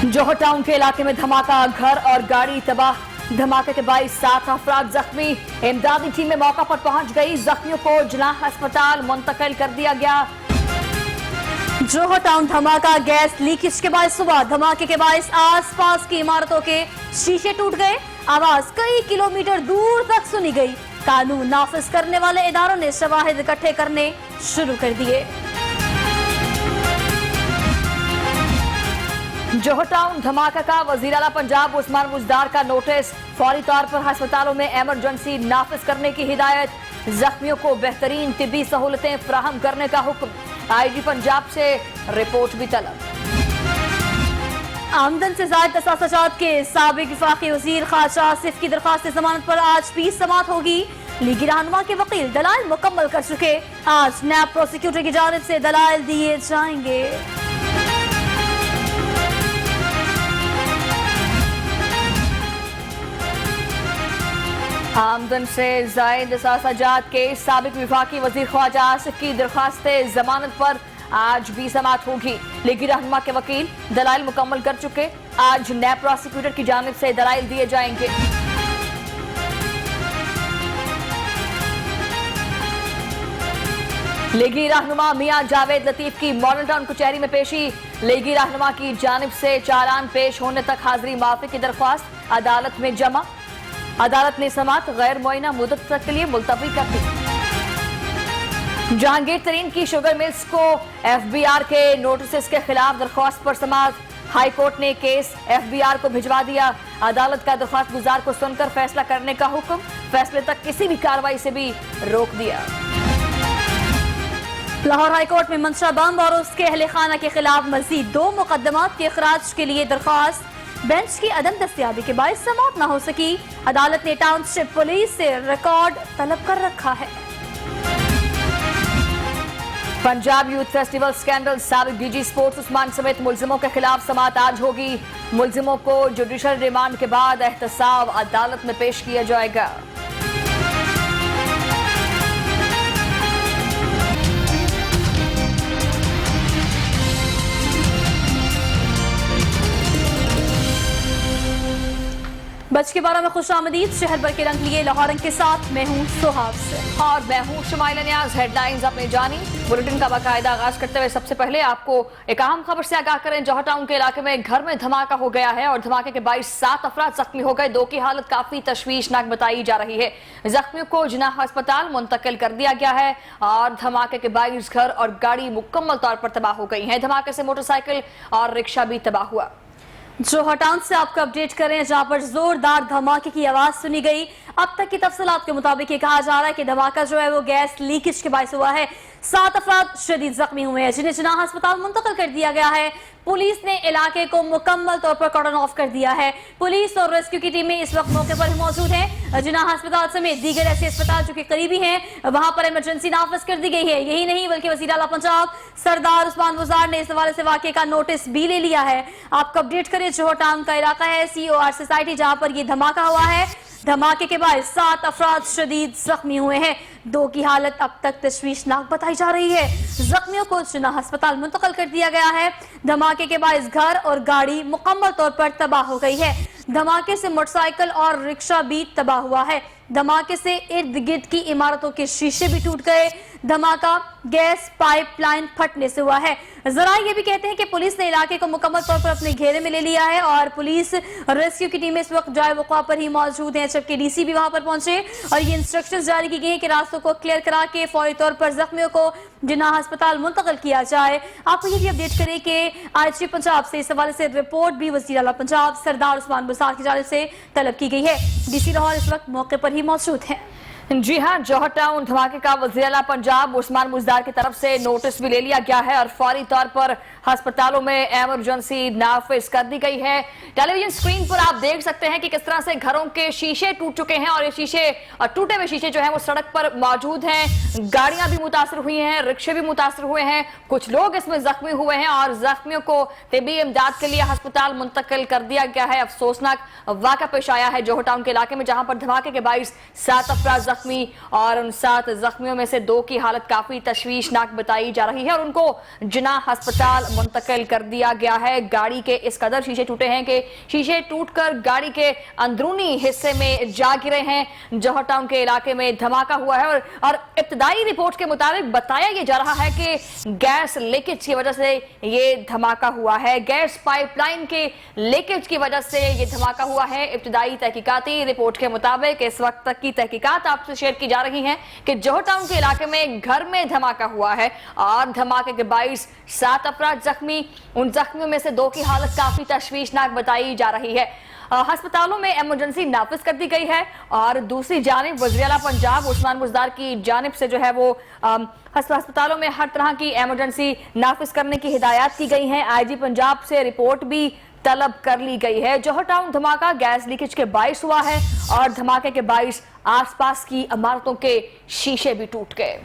जौहर town के इलाके में धमाका, घर और गाड़ी तबाह। धमाके के बाईस 7 अफराद जख्मी। इमदादी टीमें मौका पर पहुंच गई। जख्मियों को जिनाह अस्पताल मुंतकिल कर दिया गया। जौहर टाउन धमाका, गैस लीकेज के बायस हुआ। धमाके के बायस आसपास की इमारतों के शीशे टूट गए। आवाज कई किलोमीटर दूर तक सुनी गई। कानून नाफिज करने वाले इदारों ने शवाहिद इकट्ठे करने शुरू कर दिए। जौहर टाउन धमाका का वजीर आला पंजाब उस्मान बुज़दार का नोटिस। फौरी तौर पर अस्पतालों में इमरजेंसी नाफिज करने की हिदायत। जख्मियों को बेहतरीन तिब्बी सहूलतें फराहम करने का हुक्म। आईजी पंजाब से रिपोर्ट भी तलब। आमदन से ज़ायद तसासुजात के साबिक वफाकी वजीर ख़ाजा आसिफ की दरख्वास्त जमानत पर आज भी समाअत होगी। लीगी रहनुमा के वकील दलाइल मुकम्मल कर चुके। आज नैब प्रोसिक्यूटर की जानिब से दलाइल दिए जाएंगे। आमदन से ज़ायद तसासुजात के साबिक वफाकी वजीर ख्वाजा आसिफ की दरख्वास्त जमानत पर आज भी समाअत होगी। लीगी रहनुमा के वकील दलाइल मुकम्मल कर चुके। आज नैब प्रोसिक्यूटर की जानिब से दलाइल दिए जाएंगे। लीगी रहनुमा मियां जावेद लतीफ की मॉडल टाउन कचहरी में पेशी। लीगी रहनुमा की जानिब से चालान पेश होने तक हाजिरी माफी की दरख्वास्त अदालत में जमा। अदालत ने समाअत गैर मुअय्यना मुद्दत तक के लिए मुलतवी कर दी। जहांगीर तरीन की शुगर मिल्स को एफबीआर के नोटिस के खिलाफ दरख्वास्त पर समाअत। हाई कोर्ट ने केस एफबीआर को भिजवा दिया। अदालत का दरख्वास्त गुजार को सुनकर फैसला करने का हुक्म। फैसले तक किसी भी कार्रवाई से भी रोक दिया। लाहौर हाई कोर्ट में मंशा बम और उसके अहले खाना के खिलाफ मजीद 2 मुकदमात के इखराज के लिए दरख्वास्त। बेंच की अदम दस्तयाबी के बायस समाअत न हो सकी। अदालत ने टाउनशिप पुलिस से रिकॉर्ड तलब कर रखा है। पंजाब यूथ फेस्टिवल स्कैंडल, साबिक डीजी स्पोर्ट्स उस्मान समेत मुलजिमों के खिलाफ समाअत आज होगी। मुलजिमों को जुडिशल रिमांड के बाद एहतसाब अदालत में पेश किया जाएगा। बज के 12 में खुशामदीद। शहर भर के रंग लिए लाहौर रंग के साथ मैं हूँ सुहाग से और मैं हूँ शुमाइला नियाज। हेडलाइंस अपने जानी। बुलेटिन का बाकायदा आगाज करते हुए सबसे पहले आपको एक अहम खबर से आगाह करें। जौहर टाउन के इलाके में घर में धमाका हो गया है और धमाके के 7 अफराद जख्मी हो गए। 2 की हालत काफी तशवीशनाक बताई जा रही है। जख्मियों को जिनाह अस्पताल मुंतकिल कर दिया गया है और धमाके के 22 घर और गाड़ी मुकम्मल तौर पर तबाह हो गई है। धमाके से मोटरसाइकिल और रिक्शा भी तबाह हुआ। जौहर टाउन से आपको अपडेट करें, जहां पर जोरदार धमाके की आवाज सुनी गई। अब तक की तफसीलात के मुताबिक ये कहा जा रहा है कि धमाका जो है वो गैस लीकेज के बायस हुआ है। 7 अफराद शदीद जख्मी हुए हैं जिन्हें जिनाह अस्पताल मुंतकिल कर दिया गया है। पुलिस ने इलाके को मुकम्मल तौर पर कॉर्डन ऑफ कर दिया है। पुलिस और रेस्क्यू की टीमें इस वक्त मौके पर मौजूद हैं। जिनाह अस्पताल समेत दीगर ऐसे अस्पताल जो कि करीबी हैं वहां पर इमरजेंसी नाफिज कर दी गई है। यही नहीं बल्कि वज़ीर आला पंजाब सरदार उस्मान बुज़दार ने इस हवाले से वाक़े का नोटिस भी ले लिया है। आपको अपडेट करें, जौहर टाउन का इलाका है COR सोसाइटी जहां पर यह धमाका हुआ है। धमाके के बाद 7 अफराद शदीद जख्मी हुए हैं। 2 की हालत अब तक तशवीशनाक बताई जा रही है। जख्मियों को जिनाह अस्पताल मुंतकिल कर दिया गया है। धमाके के बाद घर और गाड़ी मुकम्मल तौर पर तबाह हो गई है। धमाके से मोटरसाइकिल और रिक्शा भी तबाह हुआ है। धमाके से इर्द गिर्द की इमारतों के शीशे भी टूट गए। धमाका गैस पाइपलाइन फटने से हुआ है। जरा ये भी कहते हैं कि पुलिस ने इलाके को मुकम्मल तौर पर अपने घेरे में ले लिया है और पुलिस रेस्क्यू की टीमें इस वक्त जाए वक़्वा पर ही मौजूद हैं, जबकि DC भी वहां पर पहुंचे और ये इंस्ट्रक्शंस जारी की गई कि रास्तों को क्लियर करा के फौरी तौर पर जख्मियों को जिनाह अस्पताल मुंतकिल किया जाए। आपको ये भी अपडेट करें कि IG पंजाब से इस हवाले से रिपोर्ट भी वज़ीर आला पंजाब सरदार उस्मान बुज़दार की जानिब से तलब की गई है। DC लाहौर इस वक्त मौके पर ही मौजूद है। जी हां, जौहर टाउन धमाके का वज़ीर आला पंजाब उस्मान बुज़दार की तरफ से नोटिस भी ले लिया गया है और फौरी तौर पर अस्पतालों में इमरजेंसी नाफिज कर दी गई है। टेलीविजन स्क्रीन पर आप देख सकते हैं कि किस तरह से घरों के शीशे टूट चुके हैं और ये शीशे और टूटे हुए शीशे जो हैं वो सड़क पर मौजूद हैं। गाड़ियां भी मुतासर हुई हैं, रिक्शे भी मुतासर हुए हैं। कुछ लोग इसमें जख्मी हुए हैं और जख्मियों को तिब्बी इमदाद के लिए अस्पताल मुंतकिल कर दिया गया है। अफसोसनाक वाक़ा पेश आया है जौहर टाउन के इलाके में, जहां पर धमाके के 7 अफराद जख्मी और उन 7 जख्मियों में से 2 की हालत काफी तशवीशनाक बताई जा रही है और उनको जिन्ना अस्पताल मुंतकिल कर दिया गया है। गाड़ी के इस कदर शीशे टूटे हैं कि शीशे टूटकर गाड़ी के अंदरूनी हिस्से में जा गिरे हैं। जौहर टाउन के इलाके में धमाका हुआ है और इब्तदाई रिपोर्ट के मुताबिक बताया यह जा रहा है कि गैस लीकेज की वजह से ये धमाका हुआ है। गैस पाइपलाइन के लीकेज की वजह से ये धमाका हुआ है। इब्तदाई तहकीकाती रिपोर्ट के मुताबिक इस वक्त तक की तहकीकात आपसे शेयर की जा रही हैं कि जौहर टाउन के इलाके में घर में धमाका हुआ है और धमाके के 22 7 अफराद जख्मी। उन जख्मियों में से 2 की हालत काफी तशवीशनाक बताई जा रही है। अस्पतालों में इमरजेंसी नाफिज कर दी गई है और दूसरी जानिब वज़ीर आला पंजाब उस्मान बुज़दार की जानिब से जो है वो अस्पतालों में हर तरह की इमरजेंसी नाफिज करने की हिदायत की गई हैं। आईजी पंजाब से रिपोर्ट भी तलब कर ली गई है। जौहर टाउन धमाका गैस लीकेज के बाइस हुआ है और धमाके के बाइस आसपास की इमारतों के शीशे भी टूट गए।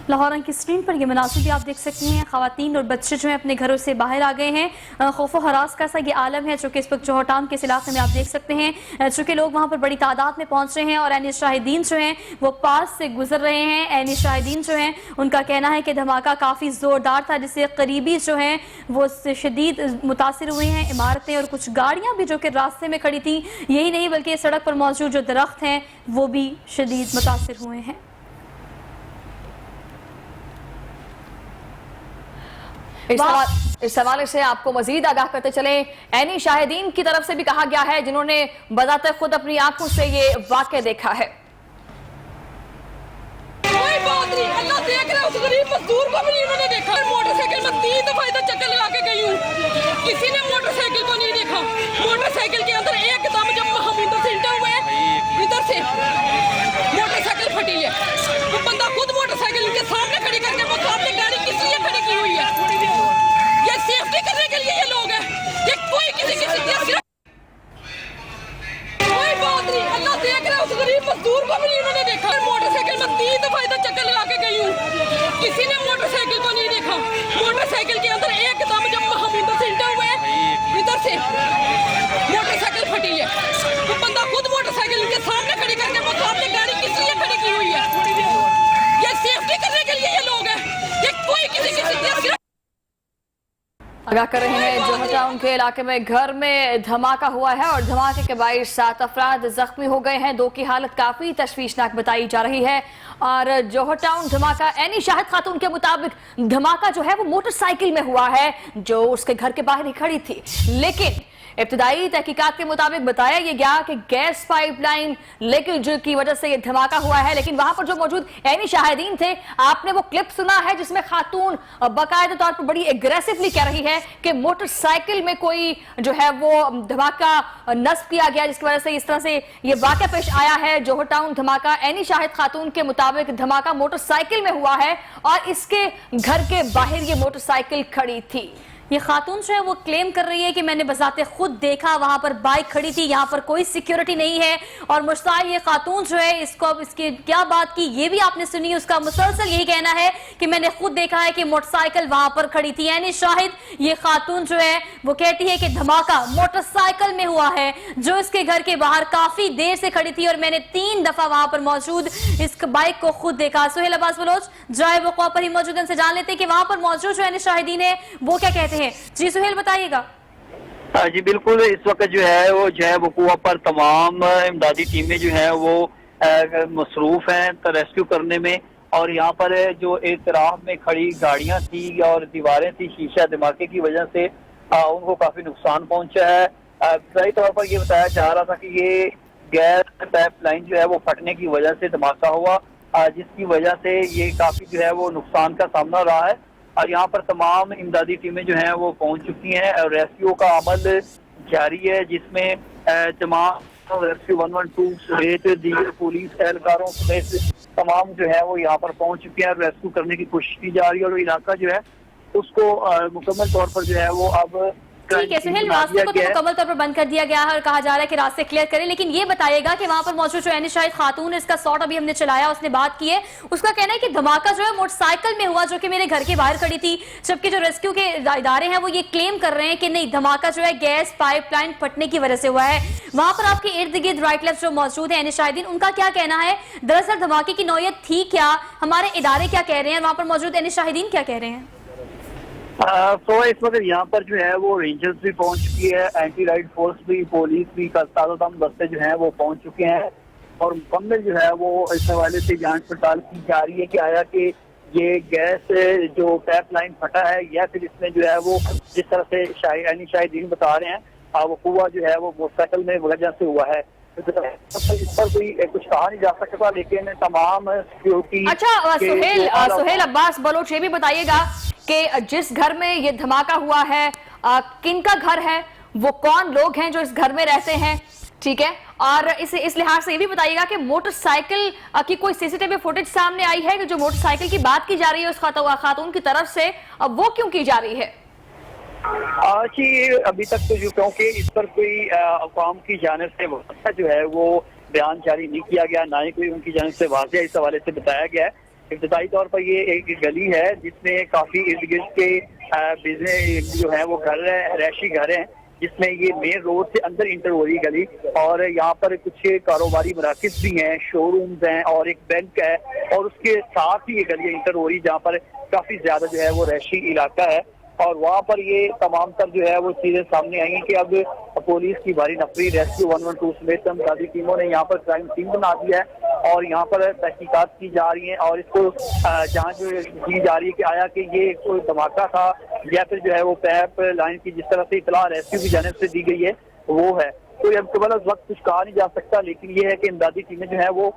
लाहौर की स्क्रीन पर ये मनासिब भी आप देख सकती हैं। ख़वातीन और बच्चे जो हैं अपने घरों से बाहर आ गए हैं। खौफ व हरास का सा ये आलम है जो कि इस वक्त जौहर टाउन के इस इलाके में आप देख सकते हैं। चूँकि लोग वहाँ पर बड़ी तादाद में पहुँच रहे हैं और ऐनी शाहिदीन जो हैं वो पास से गुजर रहे हैं। ऐनी शाहिदीन जो हैं उनका कहना है कि धमाका काफ़ी ज़ोरदार था जिससे करीबी जो हैं वो शदीद मुतासिर हुए हैं। इमारतें और कुछ गाड़ियाँ भी जो कि रास्ते में खड़ी थी, यही नहीं बल्कि सड़क पर मौजूद जो दरख्त हैं वो भी शदीद मुतासिर हुए हैं। इस हवाले से आपको मजीद आगाह करते चले, ऐनी शाहिदीन की तरफ से भी कहा गया है जिन्होंने बजाते खुद अपनी आंखों से ये वाक़या देखा है। कोई बात नहीं, अल्लाह देख रहा है, उस गरीब मजदूर को भी नहीं उन्होंने देखा। मोटरसाइकिल में 3 दफा इधर चक्कर लगा के गई हूँ, किसी ने मोटरसाइकिल को नहीं देखा। मोटरसाइकिल के अंदर एकदम जब हम इधर से इंटर हुए, इधर से मोटरसाइकिल फटी है। वो बंदा खुद मोटरसाइकिल के सामने खड़ी करके वो सामने गाड़ी किस लिए खड़ी की हुई है? ये सेफ्टी करने के लिए ये लोग हैं कि कोई किसी कोई बात नहीं, अल्लाह देख रहा है, उस गरीब मजदूर को भी नहीं उन्होंने देखा। मोटरसाइकिल में 3 दफा इधर चक्कर लगा के गई हूँ, किसी ने मोटरसाइकिल को नहीं देखा। मोटरसाइकिल के अंदर एकदम जब हम इधर से इंटर हुए, इधर से मोटरसाइकिल फटी है। वो बंदा खुद मोटरसाइकिल के सामने खड़ी करके वो सामने गाड़ी किस लिए खड़ी की हुई है? ये सेफ्टी करने के लिए ये लोग हैं कि कोई किसी आगाह कर रहे हैं। जौहर टाउन के इलाके में घर में धमाका हुआ है और धमाके के 22 7 अफराद जख्मी हो गए हैं। 2 की हालत काफी तशवीशनाक बताई जा रही है। और जौहर टाउन धमाका ऐनी शाहिद खातून के मुताबिक धमाका जो है वो मोटरसाइकिल में हुआ है जो उसके घर के बाहर ही खड़ी थी, लेकिन इब्तदाई तहकीकात के मुताबिक बताया यह गया कि गैस पाइपलाइन लीकेज की वजह से यह धमाका हुआ है। लेकिन वहां पर जो मौजूद ऐनी शाहिदीन थे, आपने वो क्लिप सुना है जिसमें खातून बाकायदे तौर पर बड़ी एग्रेसिवली कह रही है कि मोटरसाइकिल में कोई जो है वो धमाका नस्ब किया गया जिसकी वजह से इस तरह से ये वाक़या पेश आया है। जौहर टाउन धमाका ऐनी शाहिद खातून के मुताबिक धमाका मोटरसाइकिल में हुआ है और इसके घर के बाहर ये मोटरसाइकिल खड़ी थी। ये खातून जो है वो क्लेम कर रही है कि मैंने बजाते खुद देखा, वहां पर बाइक खड़ी थी, यहाँ पर कोई सिक्योरिटी नहीं है। और मुश्ताइल ये खातून जो है इसको अब इसकी क्या बात की ये भी आपने सुनी, उसका मुसलसल यही कहना है कि मैंने खुद देखा है कि मोटरसाइकिल वहां पर खड़ी थी। यानी शाहिद ये खातून जो है वो कहती है कि धमाका मोटरसाइकिल में हुआ है जो इसके घर के बाहर काफी देर से खड़ी थी और मैंने 3 दफा वहां पर मौजूद इस बाइक को खुद देखा। सुहेल अब्बास बलोच जाए वक़्वा पर ही मौजूद से जान लेते हैं कि वहां पर मौजूद जो है शाहिदीन है वो क्या कहते हैं। जी सुहेल बताइएगा। जी बिल्कुल, इस वक्त जो है वक़ूआ पर तमाम इमदादी टीमें जो हैं वो मसरूफ हैं तो रेस्क्यू करने में। और यहाँ पर जो एक राह में खड़ी गाड़ियाँ थी और दीवारें थी, शीशा धमाके की वजह से उनको काफी नुकसान पहुंचा है। सही तौर पर ये बताया जा रहा था कि ये गैस पाइपलाइन जो है वो फटने की वजह से धमाका हुआ, जिसकी वजह से ये काफी जो है वो नुकसान का सामना रहा है। और यहाँ पर तमाम इमदादी टीमें जो हैं वो पहुंच चुकी हैं और रेस्क्यू का अमल जारी है, जिसमें तमाम रेस्क्यू 112 समेत दीगर पुलिस एहलकारों समेत तमाम जो है वो यहाँ पर पहुंच चुके हैं। रेस्क्यू करने की कोशिश की जा रही है और इलाका जो है उसको मुकम्मल तौर पर जो है वो अब ठीक है सुहेल, रास्ते को तो मुकम्मल तौर पर बंद कर दिया गया है और कहा जा रहा है कि रास्ते क्लियर करें, लेकिन ये बताइएगा कि वहां पर मौजूद जो है शायद खातून, इसका शॉट अभी हमने चलाया, उसने बात की है, उसका कहना है कि धमाका जो है मोटरसाइकिल में हुआ, जो कि मेरे घर के बाहर खड़ी थी, जबकि जो रेस्क्यू के इदारे हैं वो ये क्लेम कर रहे हैं कि नहीं, धमाका जो है गैस पाइपलाइन फटने की वजह से हुआ है। वहां पर आपके इर्द गिर्द राइट लेफ्ट जो मौजूद है शाहिदीन, उनका क्या कहना है, दरअसल धमाके की नौयत थी क्या, हमारे इदारे क्या कह रहे हैं, वहां पर मौजूद शाहिदीन क्या कह रहे हैं? तो इस वक्त यहाँ पर जो है वो रेंजर्स भी पहुंच चुकी है, एंटी राइड फोर्स भी, पुलिस भी, ताज़ादम दस्ते जो हैं वो पहुंच चुके हैं और मुकम्मल जो है वो इस हवाले से जांच पड़ताल की जा रही है कि आया कि ये गैस जो पाइपलाइन फटा है या फिर इसमें जो है वो जिस तरह से शाहिदीन बता रहे हैं वो कुआ जो है वो मोटरसाइकिल में वजह से हुआ है। इस पर कोई कुछ कहा नहीं जा सकता, लेकिन तमाम सिक्योरिटी। अच्छा सुहेल अब्बास बलोच, ये भी बताइएगा कि जिस घर में ये धमाका हुआ है किनका घर है, वो कौन लोग हैं जो इस घर में रहते हैं, ठीक है, और इस लिहाज से ये भी बताइएगा कि मोटरसाइकिल की कोई सीसीटीवी फुटेज सामने आई है कि जो मोटरसाइकिल की बात की जा रही है उस खातून की तरफ से, वो क्यों की जा रही है? जी अभी तक तो जो, क्योंकि इस पर कोई अवाम की जानिब से जो है वो बयान जारी नहीं किया गया, ना ही कोई उनकी जानिब से वाज़ेह इस हवाले से बताया गया है। इब्तदाई तौर पर ये एक गली है जिसमें काफी इर्द गिर्द के बिजनेस जो है वो घर है, रैशी घर हैं, जिसमें ये मेन रोड से अंदर इंटर हो रही गली और यहाँ पर कुछ कारोबारी मराकज़ भी हैं, शोरूम्स हैं और एक बैंक है और उसके साथ ही ये गली इंटर हो रही जहाँ पर काफी ज्यादा जो है वो रैशी इलाका है और वहाँ पर ये तमाम तर जो है वो चीजें सामने आई हैं कि अब पुलिस की भारी नफरी, रेस्क्यू 112 समेत इमदादी टीमों ने यहाँ पर क्राइम सीन बना दिया है और यहाँ पर तहकीकात की जा रही हैं और इसको जांच की जा रही है कि आया कि ये कोई धमाका था या फिर जो है वो पाइप लाइन की जिस तरह से इतला रेस्क्यू की जानिब से दी गई है वो है। तो अब केवल उस वक्त कुछ कहा नहीं जा सकता, लेकिन ये है कि इमदादी टीमें जो है वो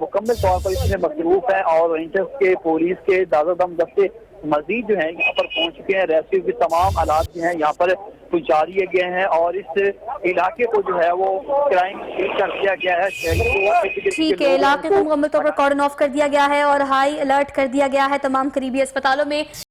मुकम्मल तौर पर इसमें मसरूफ है और रेंजर्स के, पुलिस के, दादा-दम दस्ते मजीद जो है यहाँ पर पहुंच चुके हैं। रेस्क्यू के तमाम आलात जो हैं यहाँ पर पहुंचा दिए गए हैं और इस इलाके को जो है वो क्राइम कर दिया गया है। ठीक है, इलाके को मुकम्मल तौर पर कॉर्डन ऑफ कर दिया गया है और हाई अलर्ट कर दिया गया है तमाम करीबी अस्पतालों में।